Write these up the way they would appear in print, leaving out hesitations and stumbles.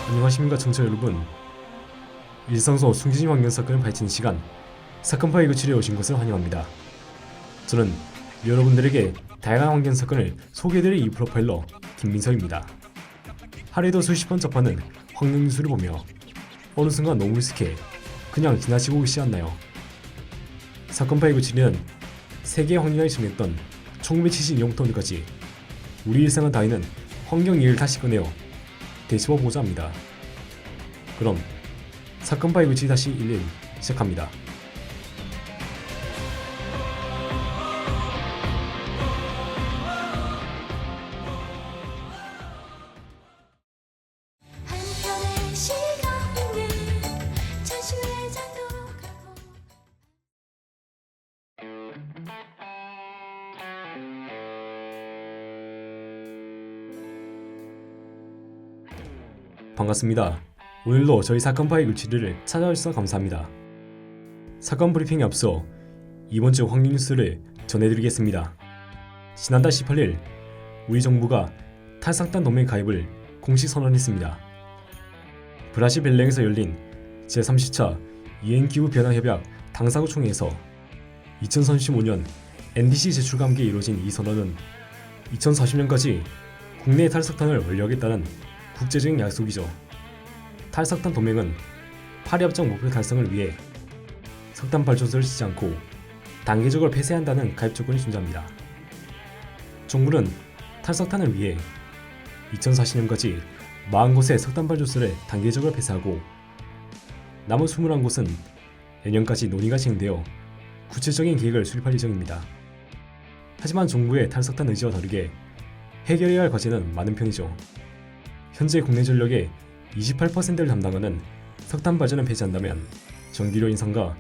안녕하십니까 청취자 여러분. 일상 속 숨겨진 환경 사건을 파헤치는 시간, 사건 파헤 구출에 오신 것을 환영합니다. 저는 여러분들에게 다양한 환경 사건을 소개해드릴 이 프로파일러 김민석입니다. 하루에도 수십 번 접하는 환경 뉴스를 보며 어느 순간 너무 익숙해 그냥 지나치고 계시지 않나요? 사건 파헤 구출에는 세계 환경을 정했던 1972년부터까지 우리 일상을 다루는 환경 얘기를 다시 꺼내어 되짚어보자 합니다. 그럼 사건 파일 구치 다시 11 시작합니다. 한편의 시간은 잠시 회장도 가고 반갑습니다. 오늘도 저희 사건 파일 구치를 찾아주셔서 감사합니다. 사건 브리핑에 앞서 이번 주 환경 뉴스를 전해드리겠습니다. 지난달 18일 우리 정부가 탈삭단 동맹 가입을 공식 선언했습니다. 브라질 벨랭에서 열린 제30차 유엔기후 변화 협약 당사국 총회에서 2035년 NDC 제출과 함께 이루어진 이 선언은 2040년까지 국내 탈석탄을 완료하겠다는 국제적인 약속이죠. 탈석탄 동맹은 파리 협정 목표 달성을 위해 석탄 발전소를 짓지 않고 단계적으로 폐쇄한다는 가입 조건이 존재합니다. 정부는 탈석탄을 위해 2040년까지 40곳의 석탄 발전소를 단계적으로 폐쇄하고 남은 21곳은 내년까지 논의가 진행되어 구체적인 계획을 수립할 예정입니다. 하지만 정부의 탈석탄 의지와 다르게 해결해야 할 과제는 많은 편이죠. 현재 국내 전력의 28%를 담당하는 석탄 발전을 폐지한다면 전기료 인상과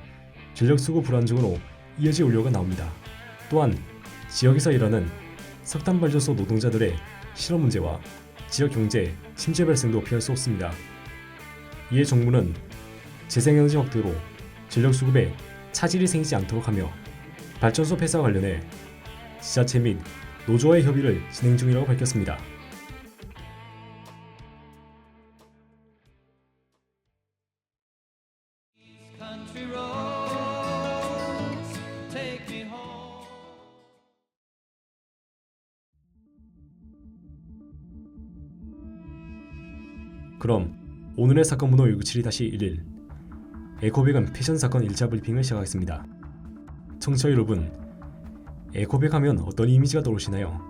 전력 수급 불안정으로 이어질 우려가 나옵니다. 또한 지역에서 일하는 석탄 발전소 노동자들의 실업 문제와 지역 경제 침체 발생도 피할 수 없습니다. 이에 정부는 재생에너지 확대로 전력 수급에 차질이 생기지 않도록 하며 발전소 폐쇄와 관련해 지자체 및 노조와의 협의를 진행 중이라고 밝혔습니다. Country roads take me home. 그럼 오늘의 사건 번호 197-11 에코백은 패션 사건 1차 브리핑을 시작하겠습니다. 청취자 여러분, 에코백 하면 어떤 이미지가 떠오르시나요?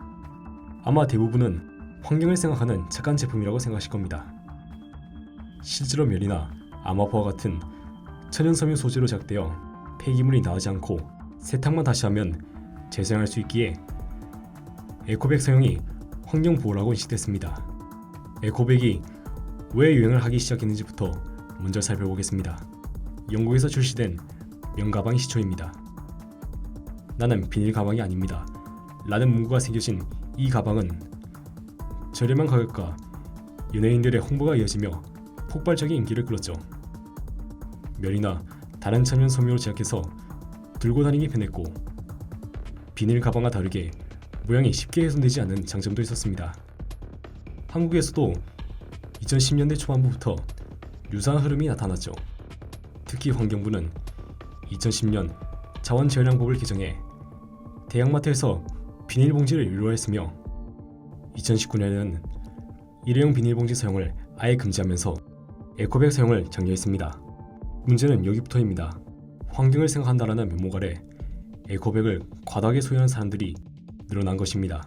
아마 대부분은 환경을 생각하는 착한 제품이라고 생각하실 겁니다. 실제로 면이나 암호화와 같은 천연 섬유 소재로 제작되어 폐기물이 나오지 않고 세탁만 다시 하면 재사용할 수 있기에 에코백 사용이 환경 보호라고 인식됐습니다. 에코백이 왜 유행을 하기 시작했는지부터 먼저 살펴보겠습니다. 영국에서 출시된 면가방이 시초입니다. 나는 비닐 가방이 아닙니다 라는 문구가 새겨진 이 가방은 저렴한 가격과 연예인들의 홍보가 이어지며 폭발적인 인기를 끌었죠. 면이나 다른 천연 섬유로 제작해서 들고 다니기 편했고 비닐 가방과 다르게 모양이 쉽게 훼손되지 않는 장점도 있었습니다. 한국에서도 2010년대 초반부터 유사한 흐름이 나타났죠. 특히 환경부는 2010년 자원재활용법을 개정해 대형마트에서 비닐봉지를 유료화했으며 2019년에는 일회용 비닐봉지 사용을 아예 금지하면서 에코백 사용을 장려했습니다. 문제는 여기부터입니다. 환경을 생각한다라는 면목 아래 에코백을 과다하게 소유하는 사람들이 늘어난 것입니다.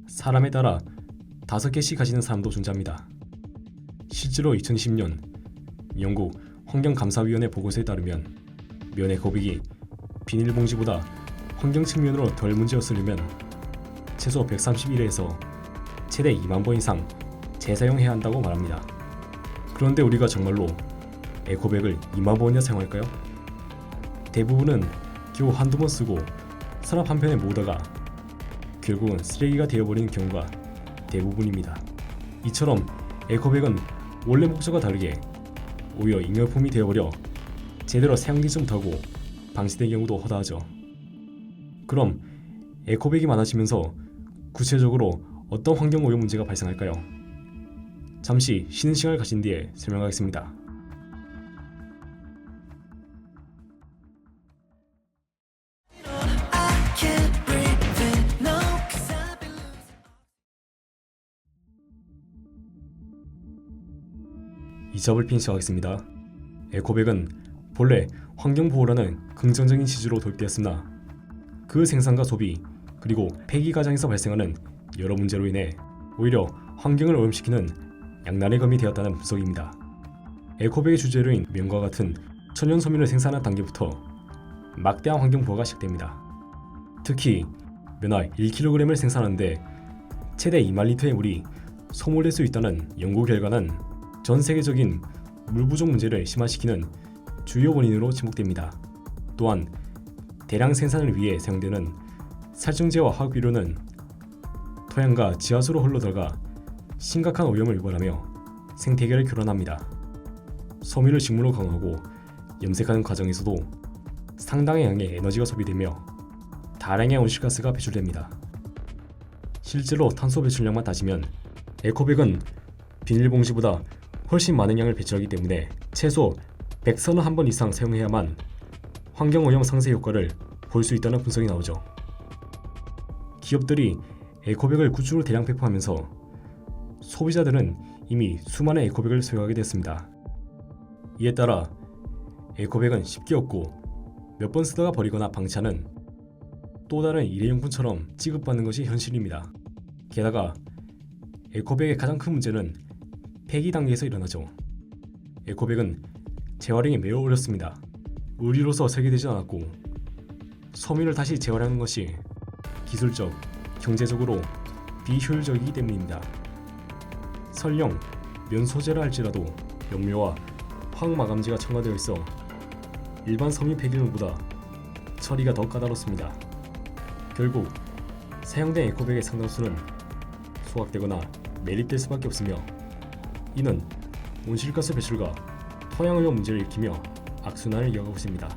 사람에 따라 5개씩 가지는 사람도 존재합니다. 실제로 2020년 영국 환경감사위원회 보고서에 따르면 면 에코백이 비닐봉지보다 환경 측면으로 덜 문제였으려면 최소 131회에서 최대 2만 번 이상 재사용해야 한다고 말합니다. 그런데 우리가 정말로 에코백을 2만 번이나 사용할까요? 대부분은 겨우 한두 번 쓰고 서랍 한편에 모으다가 결국은 쓰레기가 되어버리는 경우가 대부분입니다. 이처럼 에코백은 원래 목적과 다르게 오히려 잉여품이 되어버려 제대로 사용되지 못하고 방치된 경우도 허다하죠. 그럼 에코백이 많아지면서 구체적으로 어떤 환경오염 문제가 발생할까요? 잠시 쉬는 시간을 가진 뒤에 설명하겠습니다. 이저블핑 시작하겠습니다. 에코백은 본래 환경보호라는 긍정적인 취지로 도입되었으나 그 생산과 소비 그리고 폐기 과정에서 발생하는 여러 문제로 인해 오히려 환경을 오염시키는 양날의 검이 되었다는 분석입니다. 에코백의 주재료인 면과 같은 천연 섬유를 생산한 단계부터 막대한 환경보호가 시작됩니다. 특히 면화 1kg을 생산하는데 최대 2만 리터의 물이 소모될 수 있다는 연구 결과는 전 세계적인 물 부족 문제를 심화시키는 주요 원인으로 지목됩니다. 또한 대량 생산을 위해 사용되는 살충제와 화학비료는 토양과 지하수로 흘러들어가 심각한 오염을 유발하며 생태계를 교란합니다. 섬유를 식물로 강화하고 염색하는 과정에서도 상당한 양의 에너지가 소비되며 다량의 온실가스가 배출됩니다. 실제로 탄소 배출량만 따지면 에코백은 비닐봉지보다 훨씬 많은 양을 배출하기 때문에 최소 100선을 이상 사용해야만 환경오염 상쇄 효과를 볼 수 있다는 분석이 나오죠. 기업들이 에코백을 굿즈로 대량 배포하면서 소비자들은 이미 수많은 에코백을 소유하게 됐습니다. 이에 따라 에코백은 쉽게 없고 몇 번 쓰다가 버리거나 방치하는 또 다른 일회용품처럼 취급받는 것이 현실입니다. 게다가 에코백의 가장 큰 문제는 폐기 단계에서 일어나죠. 에코백은 재활용이 매우 어렵습니다. 의류로서 설계되지 않았고 섬유를 다시 재활용하는 것이 기술적, 경제적으로 비효율적이기 때문입니다. 설령 면 소재라 할지라도 염료와 화학마감제가 첨가되어 있어 일반 섬유 폐기물보다 처리가 더 까다롭습니다. 결국 사용된 에코백의 상당수는 소각되거나 매립될 수밖에 없으며 이는 온실가스 배출과 토양오염 문제를 일으키며 악순환을 이어가고 있습니다.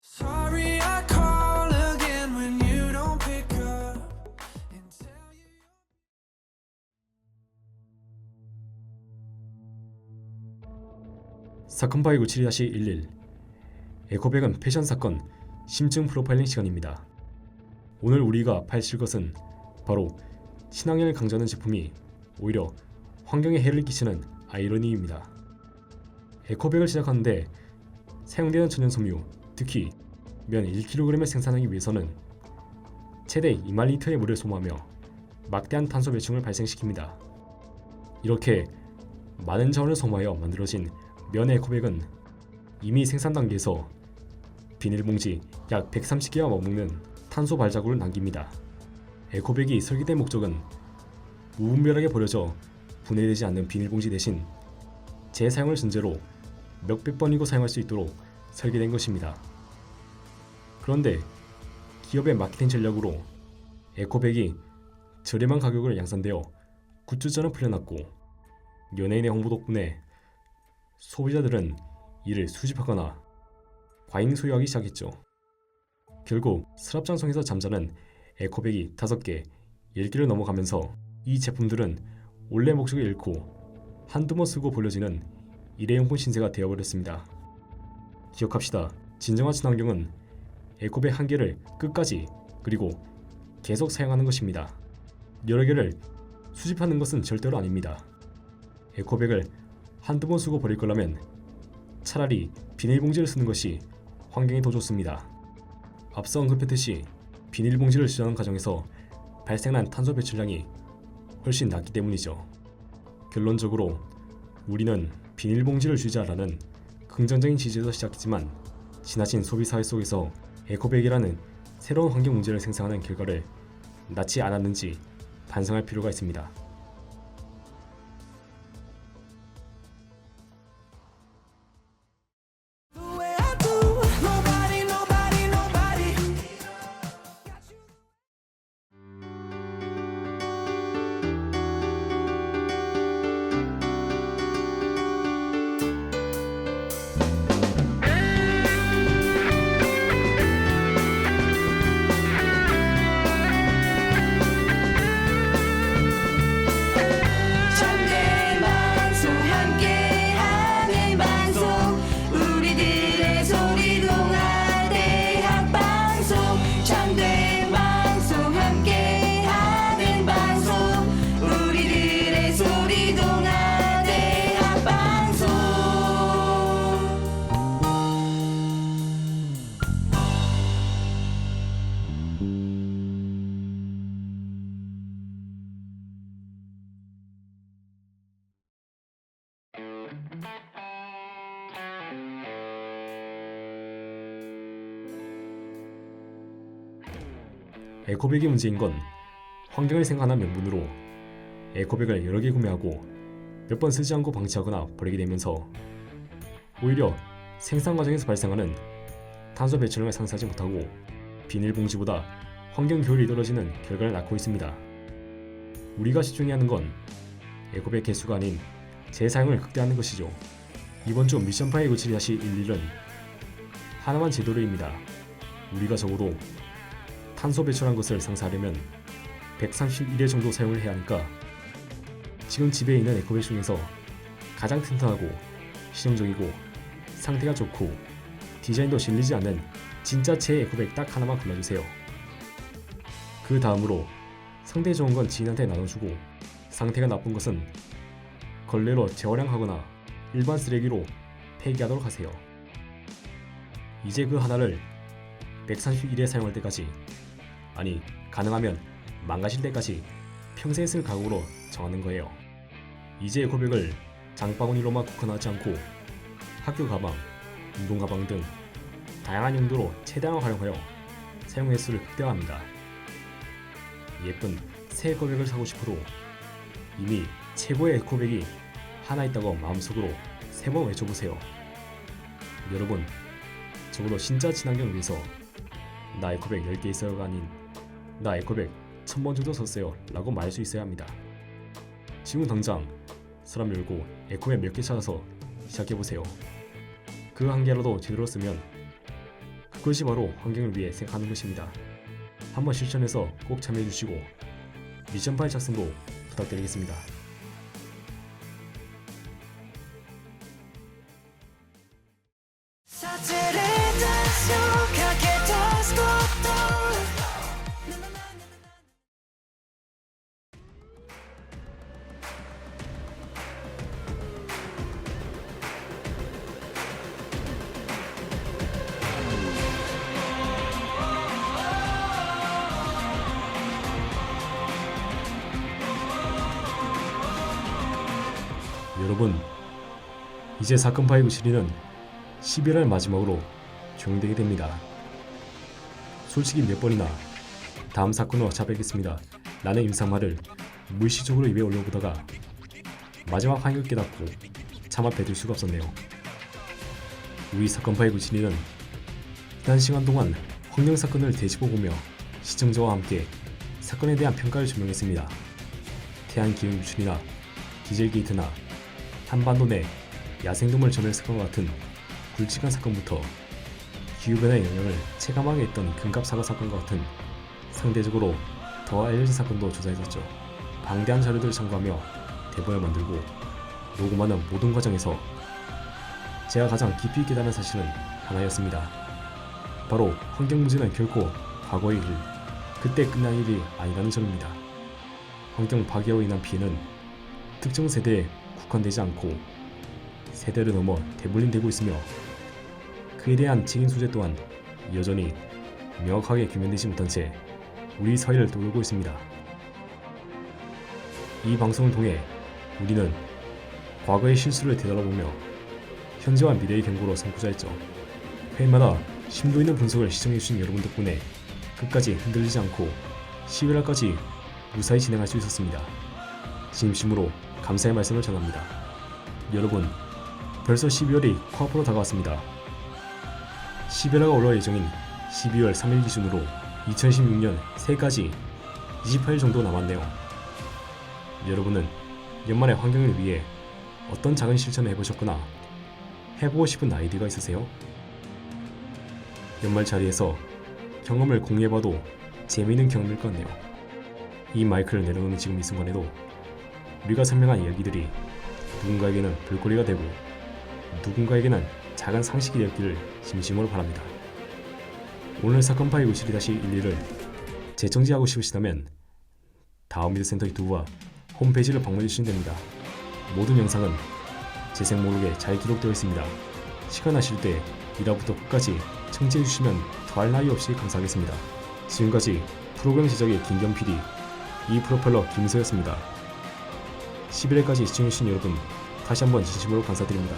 Sorry, I call again when you don't pick up and tell you. 사건 파일 97-11 에코백은 패션 사건 심층 프로파일링 시간입니다. 오늘 우리가 파헤칠 것은 바로 친환경을 강조하는 제품이 오히려 환경에 해를 끼치는 아이러니입니다. 에코백을 제작하는데 사용되는 천연 섬유, 특히 면 1kg을 생산하기 위해서는 최대 2만 리터의 물을 소모하며 막대한 탄소 배출을 발생시킵니다. 이렇게 많은 자원을 소모하여 만들어진 면 에코백은 이미 생산 단계에서 비닐봉지 약 130개가 맞먹는 탄소 발자국을 남깁니다. 에코백이 설계된 목적은 무분별하게 버려져 분해되지 않는 비닐봉지 대신 재사용을 전제로 몇백 번이고 사용할 수 있도록 설계된 것입니다. 그런데 기업의 마케팅 전략으로 에코백이 저렴한 가격으로 양산되어 굿즈처럼 풀려났고 연예인의 홍보 덕분에 소비자들은 이를 수집하거나 과잉 소유하기 시작했죠. 결국 서랍장성에서 잠자는 에코백이 5개, 10개를 넘어가면서 이 제품들은 원래 목적을 잃고 한두 번 쓰고 버려지는 일회용품 신세가 되어버렸습니다. 기억합시다. 진정한 친환경은 에코백 한 개를 끝까지 그리고 계속 사용하는 것입니다. 여러 개를 수집하는 것은 절대로 아닙니다. 에코백을 한두 번 쓰고 버릴 거라면 차라리 비닐봉지를 쓰는 것이 환경에 더 좋습니다. 앞서 언급했듯이 비닐봉지를 제조하는 과정에서 발생한 탄소 배출량이 훨씬 낮기 때문이죠. 결론적으로 우리는 비닐봉지를 줄이자라는 긍정적인 취지에서 시작했지만 지나친 소비 사회 속에서 에코백이라는 새로운 환경 문제를 생성하는 결과를 낳지 않았는지 반성할 필요가 있습니다. The way I do, nobody, nobody, nobody. 한대 방송 함께하는 방송 우리들의 소리 동아대학 방송 에코백이 문제인 건 환경을 생각하는 명분으로 에코백을 여러 개 구매하고 몇 번 쓰지 않고 방치하거나 버리게 되면서 오히려 생산 과정에서 발생하는 탄소 배출량을 상쇄하지 못하고 비닐봉지보다 환경 효율이 떨어지는 결과를 낳고 있습니다. 우리가 집중해야 하는 건 에코백 개수가 아닌 재사용을 극대화하는 것이죠. 이번 주 미션 파일 97-11은 하나만 제도로입니다. 우리가 적어도 탄소 배출한 것을 상쇄하려면 131회 정도 사용을 해야 하니까 지금 집에 있는 에코백 중에서 가장 튼튼하고 실용적이고 상태가 좋고 디자인도 질리지 않는 진짜 제 에코백 딱 하나만 골라주세요. 그 다음으로 상태 좋은 건 지인한테 나눠주고 상태가 나쁜 것은 걸레로 재활용하거나 일반 쓰레기로 폐기하도록 하세요. 이제 그 하나를 131회 사용할 때까지, 아니 가능하면 망가질 때까지 평생 쓸 각오로 정하는 거예요. 이제 에코백을 장바구니로만 국한하지 않고 학교 가방, 운동 가방 등 다양한 용도로 최대한 활용하여 사용 횟수를 극대화합니다. 예쁜 새 에코백을 사고 싶어도 이미 최고의 에코백이 하나 있다고 마음속으로 3번 외쳐보세요. 여러분, 적어도 진짜 친환경을 위해서 나 에코백 10개 있어요가 아닌 나 에코백 1000번 정도 썼어요 라고 말할 수 있어야 합니다. 지금 당장 서랍 열고 에코백 몇 개 찾아서 시작해보세요. 그 한 개라도 제대로 쓰면 그것이 바로 환경을 위해 생각하는 것입니다. 한번 실천해서 꼭 참여해주시고 미션 파일 작성도 부탁드리겠습니다. 사체를 단속하게 다스고도 여러분, 이제 사건 파일 시리는 11월 마지막으로 종료되게 됩니다. 솔직히 몇 번이나 다음 사건으로 찾아뵙겠습니다 라는 임상말을 무의식적으로 입에 올려보다가 마지막 한결 깨닫고 차마 뱉을 수가 없었네요. 우리 사건 파일 97위는 지난 시간 동안 환경사건을 되짚어보며 시청자와 함께 사건에 대한 평가를 조명했습니다. 태양기후 유출이나 디젤 게이트나 한반도 내 야생동물 전멸 사건과 같은 굵직한 사건부터 기후변화의 영향을 체감하게 했던 금갑사과 사건과 같은 상대적으로 더 알려진 사건도 조사했었죠. 방대한 자료들을 참고하며 대본을 만들고 녹음하는 모든 과정에서 제가 가장 깊이 깨달은 사실은 하나였습니다. 바로 환경 문제는 결코 과거의 일, 그때 끝난 일이 아니라는 점입니다. 환경 파괴로 인한 피해는 특정 세대에 국한되지 않고 세대를 넘어 대물림되고 있으며 그에 대한 책임 소재 또한 여전히 명확하게 규명되지 못한 채 우리 사회를 떠돌고 있습니다. 이 방송을 통해 우리는 과거의 실수를 되돌아보며 현재와 미래의 경고로 삼고자 했죠. 회마다 심도 있는 분석을 시청해주신 여러분 덕분에 끝까지 흔들리지 않고 11월까지 무사히 진행할 수 있었습니다. 진심으로 감사의 말씀을 전합니다. 여러분, 벌써 12월이 코앞으로 다가왔습니다. 11화가 올라올 예정인 12월 3일 기준으로 2016년 새해까지 28일 정도 남았네요. 여러분은 연말의 환경을 위해 어떤 작은 실천을 해보셨거나 해보고 싶은 아이디어가 있으세요? 연말 자리에서 경험을 공유해봐도 재미있는 경험일 것 같네요. 이 마이크를 내려놓는 지금 이 순간에도 우리가 설명한 이야기들이 누군가에게는 볼거리가 되고 누군가에게는 작은 상식이 되었기를 진심으로 바랍니다. 오늘 사건 파일 57-11을 재청지하고 싶으시다면 다음미드 센터 유튜브와 홈페이지를 방문해 주시면 됩니다. 모든 영상은 재생 목록에 잘 기록되어 있습니다. 시간 나실 때 1화부터 끝까지 청취해 주시면 더할 나위 없이 감사하겠습니다. 지금까지 프로그램 제작의 김경 PD, 이 프로펠러 김서였습니다. 11회까지 시청해주신 여러분 다시 한번 진심으로 감사드립니다.